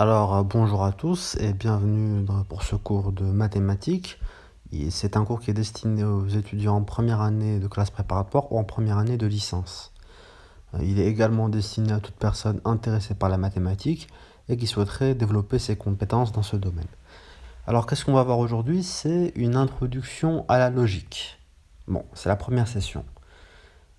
Bonjour à tous et bienvenue pour ce cours de mathématiques. C'est un cours qui est destiné aux étudiants en première année de classe préparatoire ou en première année de licence. Il est également destiné à toute personne intéressée par la mathématique et qui souhaiterait développer ses compétences dans ce domaine. Alors, qu'est-ce qu'on va voir aujourd'hui? C'est une introduction à la logique. Bon, c'est la première session.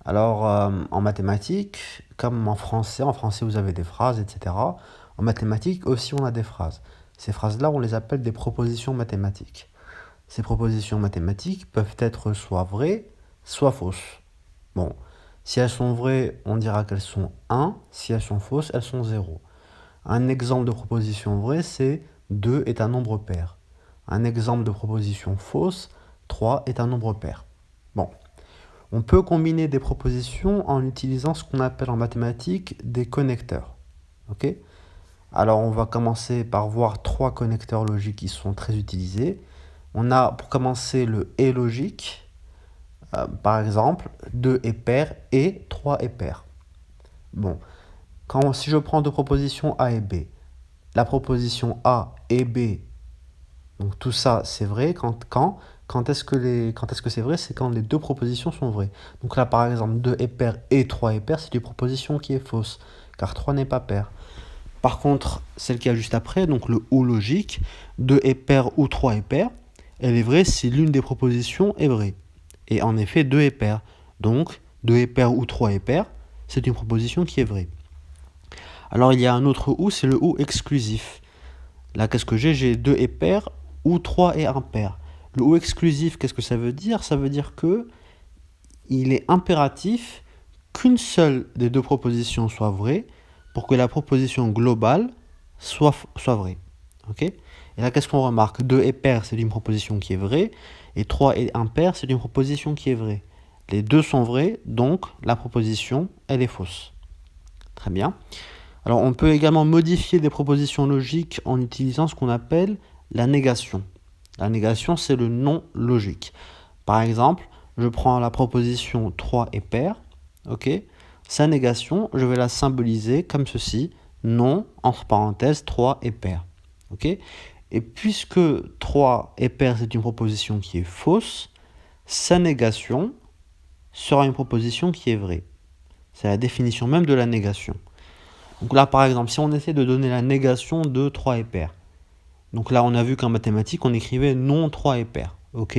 En mathématiques, comme en français vous avez des phrases, etc. En mathématiques aussi on a des phrases. Ces phrases-là, on les appelle des propositions mathématiques. Ces propositions mathématiques peuvent être soit vraies, soit fausses. Bon, si elles sont vraies, on dira qu'elles sont 1, si elles sont fausses, elles sont 0. Un exemple de proposition vraie, c'est 2 est un nombre pair. Un exemple de proposition fausse, 3 est un nombre pair. Bon. On peut combiner des propositions en utilisant ce qu'on appelle en mathématiques des connecteurs. Ok? Alors on va commencer par voir trois connecteurs logiques qui sont très utilisés. On a pour commencer le et logique. Par exemple, 2 est pair et 3 est pair. Bon, si je prends deux propositions A et B, la proposition A et B, donc tout ça c'est vrai quand est-ce que c'est vrai? C'est quand les deux propositions sont vraies. Donc là, par exemple, 2 est pair et 3 est pair, c'est une proposition qui est fausse, car 3 n'est pas pair. Par contre, celle qui a juste après, donc le ou logique, 2 est pair ou 3 est pair, elle est vraie si l'une des propositions est vraie. Et en effet, 2 est pair. Donc, 2 est pair ou 3 est pair, c'est une proposition qui est vraie. Alors, il y a un autre ou, c'est le ou exclusif. Là, qu'est-ce que j'ai? J'ai 2 est pair ou 3 est impair. Le ou exclusif, qu'est-ce que ça veut dire? Ça veut dire que il est impératif qu'une seule des deux propositions soit vraie pour que la proposition globale soit vraie. Okay? Et là, qu'est-ce qu'on remarque? 2 est pair, c'est une proposition qui est vraie, et 3 est impair, c'est une proposition qui est vraie. Les deux sont vrais, donc la proposition, elle est fausse. Très bien. Alors, on peut également modifier des propositions logiques en utilisant ce qu'on appelle la négation. La négation, c'est le non logique. Par exemple, je prends la proposition 3 est pair, ok? Sa négation, je vais la symboliser comme ceci, non, entre parenthèses, 3 est pair, ok? Et puisque 3 est pair, c'est une proposition qui est fausse, sa négation sera une proposition qui est vraie. C'est la définition même de la négation. Donc là, par exemple, si on essaie de donner la négation de 3 est pair, donc là, on a vu qu'en mathématiques, on écrivait non 3 est pair, ok?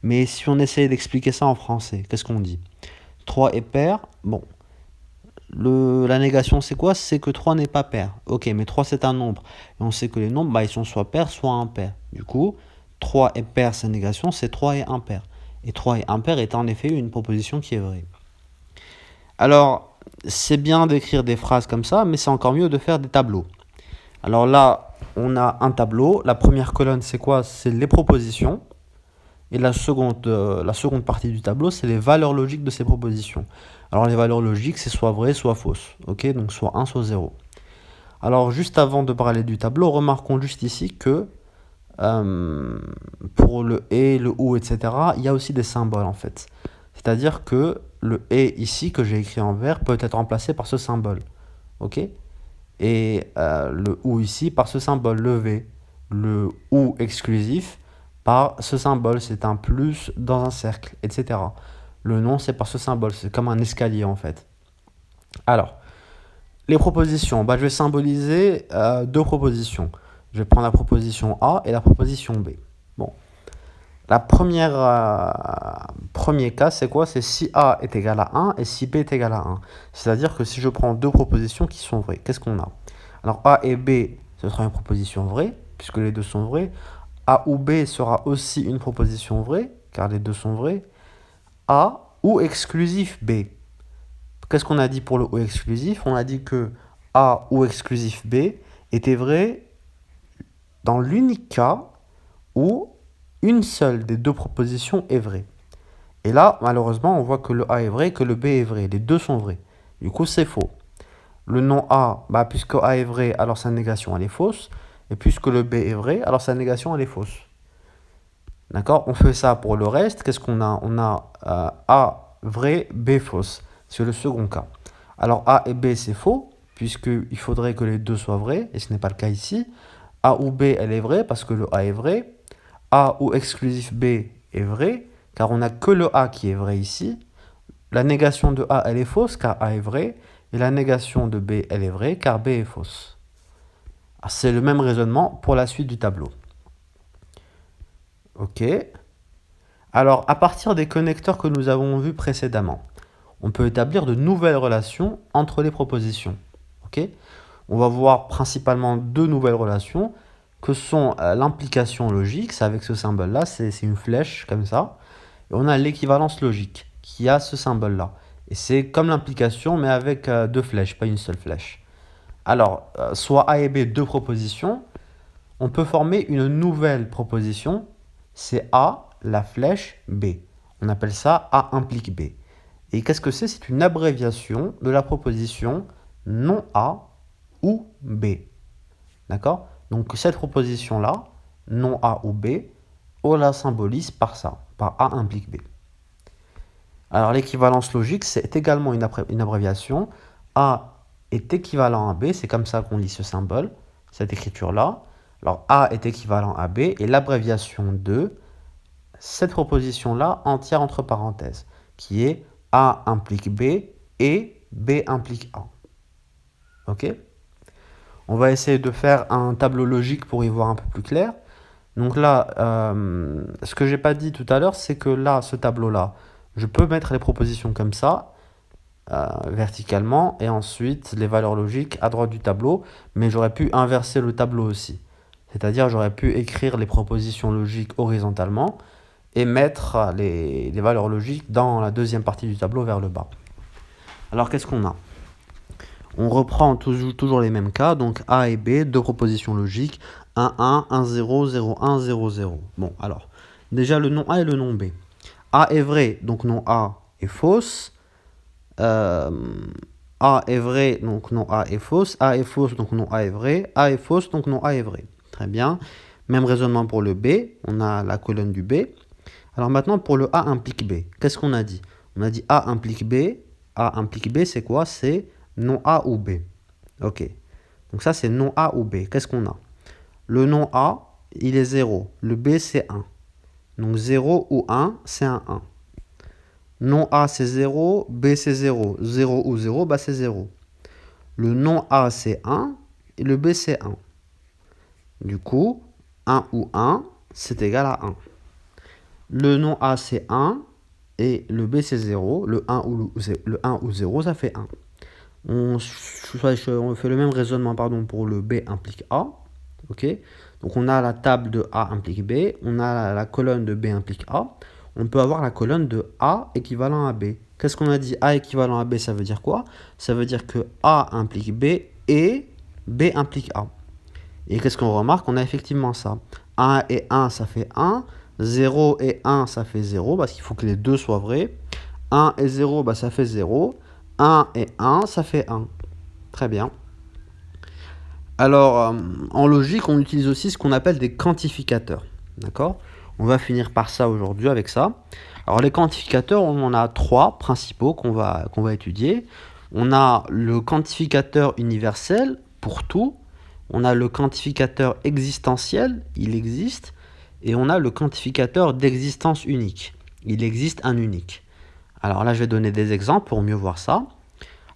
Mais si on essaie d'expliquer ça en français, qu'est-ce qu'on dit? 3 est pair, bon. La négation, c'est quoi? C'est que 3 n'est pas pair. Ok, mais 3, c'est un nombre. Et on sait que les nombres, ils sont soit pairs, soit impairs. Du coup, 3 est pair, sa négation, c'est 3 est impair. Et 3 est impair est en effet une proposition qui est vraie. Alors, c'est bien d'écrire des phrases comme ça, mais c'est encore mieux de faire des tableaux. Alors là, on a un tableau. La première colonne, c'est quoi? C'est les propositions. Et la seconde partie du tableau, c'est les valeurs logiques de ces propositions. Alors les valeurs logiques, c'est soit vrai, soit fausse. Ok, donc soit 1, soit 0. Alors juste avant de parler du tableau, remarquons juste ici que pour le et, le ou, etc., il y a aussi des symboles en fait. C'est-à-dire que le et ici, que j'ai écrit en vert, peut être remplacé par ce symbole. Ok? Et le ou ici par ce symbole, le v. Le ou exclusif par ce symbole, c'est un plus dans un cercle, etc. Le non, c'est par ce symbole, c'est comme un escalier en fait. Alors, les propositions, je vais symboliser deux propositions. Je vais prendre la proposition A et la proposition B. Bon, premier cas, c'est quoi? C'est si A est égal à 1 et si B est égal à 1. C'est-à-dire que si je prends deux propositions qui sont vraies, qu'est-ce qu'on a? Alors A et B, ce sera une proposition vraie, puisque les deux sont vrais. A ou B sera aussi une proposition vraie, car les deux sont vrais. A ou exclusif B. Qu'est-ce qu'on a dit pour le ou exclusif? On a dit que A ou exclusif B était vrai dans l'unique cas où une seule des deux propositions est vraie. Et là, malheureusement, on voit que le A est vrai et que le B est vrai. Les deux sont vrais. Du coup, c'est faux. Le non A, puisque A est vrai, alors sa négation, elle est fausse. Et puisque le B est vrai, alors sa négation, elle est fausse. D'accord? On fait ça pour le reste. Qu'est-ce qu'on a? On a A vrai, B fausse. C'est le second cas. Alors A et B, c'est faux, puisqu'il faudrait que les deux soient vrais, et ce n'est pas le cas ici. A ou B, elle est vraie parce que le A est vrai. A ou exclusif B est vrai, car on n'a que le A qui est vrai ici. La négation de A, elle est fausse, car A est vrai. Et la négation de B, elle est vraie, car B est fausse. C'est le même raisonnement pour la suite du tableau. Ok. Alors, à partir des connecteurs que nous avons vus précédemment, on peut établir de nouvelles relations entre les propositions. Ok. On va voir principalement deux nouvelles relations, que sont l'implication logique, c'est avec ce symbole-là, c'est une flèche comme ça. Et on a l'équivalence logique, qui a ce symbole-là. Et c'est comme l'implication, mais avec deux flèches, pas une seule flèche. Alors, soit A et B, deux propositions, on peut former une nouvelle proposition, c'est A, la flèche B. On appelle ça A implique B. Et qu'est-ce que c'est? C'est une abréviation de la proposition non A ou B. D'accord? Donc cette proposition-là, non A ou B, on la symbolise par ça, par A implique B. Alors l'équivalence logique, c'est également une abréviation. A est équivalent à B, c'est comme ça qu'on lit ce symbole, cette écriture-là. Alors A est équivalent à B, et l'abréviation de cette proposition-là entière entre parenthèses, qui est A implique B et B implique A. Ok? On va essayer de faire un tableau logique pour y voir un peu plus clair. Donc là, ce que j'ai pas dit tout à l'heure, c'est que là, ce tableau-là, je peux mettre les propositions comme ça, verticalement, et ensuite les valeurs logiques à droite du tableau, mais j'aurais pu inverser le tableau aussi. C'est-à-dire, j'aurais pu écrire les propositions logiques horizontalement et mettre les valeurs logiques dans la deuxième partie du tableau vers le bas. Alors, qu'est-ce qu'on a? On reprend toujours les mêmes cas, donc A et B, deux propositions logiques, 1, 1, 1, 0, 0, 1, 0, 0. Bon, alors, déjà le nom A et le nom B. A est vrai, donc nom A est fausse. A est vrai, donc nom A est fausse. A est fausse, donc nom A est vrai. A est fausse, donc nom A est vrai. Très bien. Même raisonnement pour le B. On a la colonne du B. Alors maintenant, pour le A implique B, qu'est-ce qu'on a dit? On a dit A implique B. A implique B, c'est quoi? C'est non A ou B. Ok. Donc ça, c'est non A ou B. Qu'est-ce qu'on a? Le non A, il est 0. Le B, c'est 1. Donc 0 ou 1, c'est un 1. Non A, c'est 0. B, c'est 0. 0 ou 0, bah c'est 0. Le non A, c'est 1. Et le B, c'est 1. Du coup, 1 ou 1, c'est égal à 1. Le non A, c'est 1. Et le B, c'est 0. Le 1 ou 0, ça fait 1. On fait le même raisonnement pour le B implique A. Ok. Donc on a la table de A implique B. On a la colonne de B implique A. On peut avoir la colonne de A équivalent à B. Qu'est-ce qu'on a dit? A équivalent à B, ça veut dire quoi? Ça veut dire que A implique B et B implique A. Et qu'est-ce qu'on remarque? On a effectivement ça. 1 et 1, ça fait 1. 0 et 1, ça fait 0, parce qu'il faut que les deux soient vrais. 1 et 0, bah, ça fait 0. 1 et 1, ça fait 1. Très bien. Alors, en logique, on utilise aussi ce qu'on appelle des quantificateurs. D'accord? On va finir par ça aujourd'hui avec ça. Alors, les quantificateurs, on en a trois principaux qu'on va étudier. On a le quantificateur universel pour tout. On a le quantificateur existentiel, il existe. Et on a le quantificateur d'existence unique. Il existe un unique. Alors là, je vais donner des exemples pour mieux voir ça.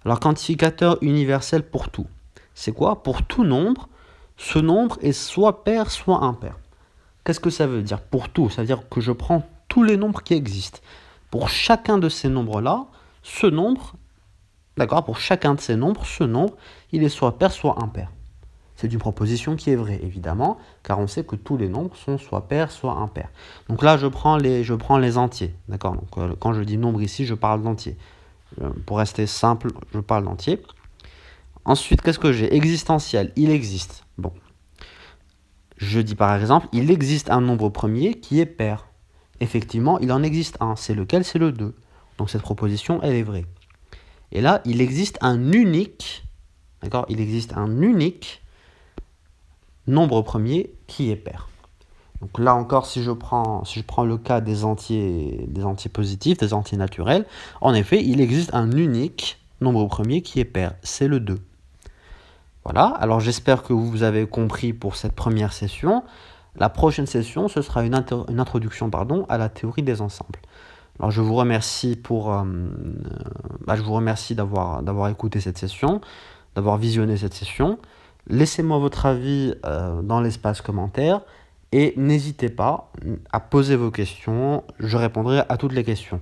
Alors, quantificateur universel pour tout. C'est quoi? Pour tout nombre, ce nombre est soit pair, soit impair. Qu'est-ce que ça veut dire? Pour tout, ça veut dire que je prends tous les nombres qui existent. Pour chacun de ces nombres-là, ce nombre, d'accord, pour chacun de ces nombres, ce nombre, il est soit pair, soit impair. C'est une proposition qui est vraie, évidemment, car on sait que tous les nombres sont soit pairs, soit impairs. Donc là, je prends les entiers, d'accord? Donc quand je dis nombre ici, je parle d'entier. Pour rester simple, je parle d'entier. Ensuite, qu'est-ce que j'ai? Existentiel, il existe. Bon. Je dis par exemple, il existe un nombre premier qui est pair. Effectivement, il en existe un. C'est lequel? C'est le 2. Donc cette proposition, elle est vraie. Et là, il existe un unique, d'accord? Il existe un unique nombre premier qui est pair. Donc là encore, si je prends le cas des entiers positifs, des entiers naturels, en effet, il existe un unique nombre premier qui est pair, c'est le 2. Voilà, alors j'espère que vous avez compris pour cette première session. La prochaine session, ce sera une introduction à la théorie des ensembles. Alors je vous remercie d'avoir écouté cette session, d'avoir visionné cette session. Laissez-moi votre avis dans l'espace commentaire et n'hésitez pas à poser vos questions. Je répondrai à toutes les questions,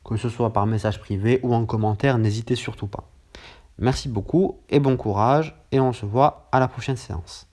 que ce soit par message privé ou en commentaire, n'hésitez surtout pas. Merci beaucoup et bon courage et on se voit à la prochaine séance.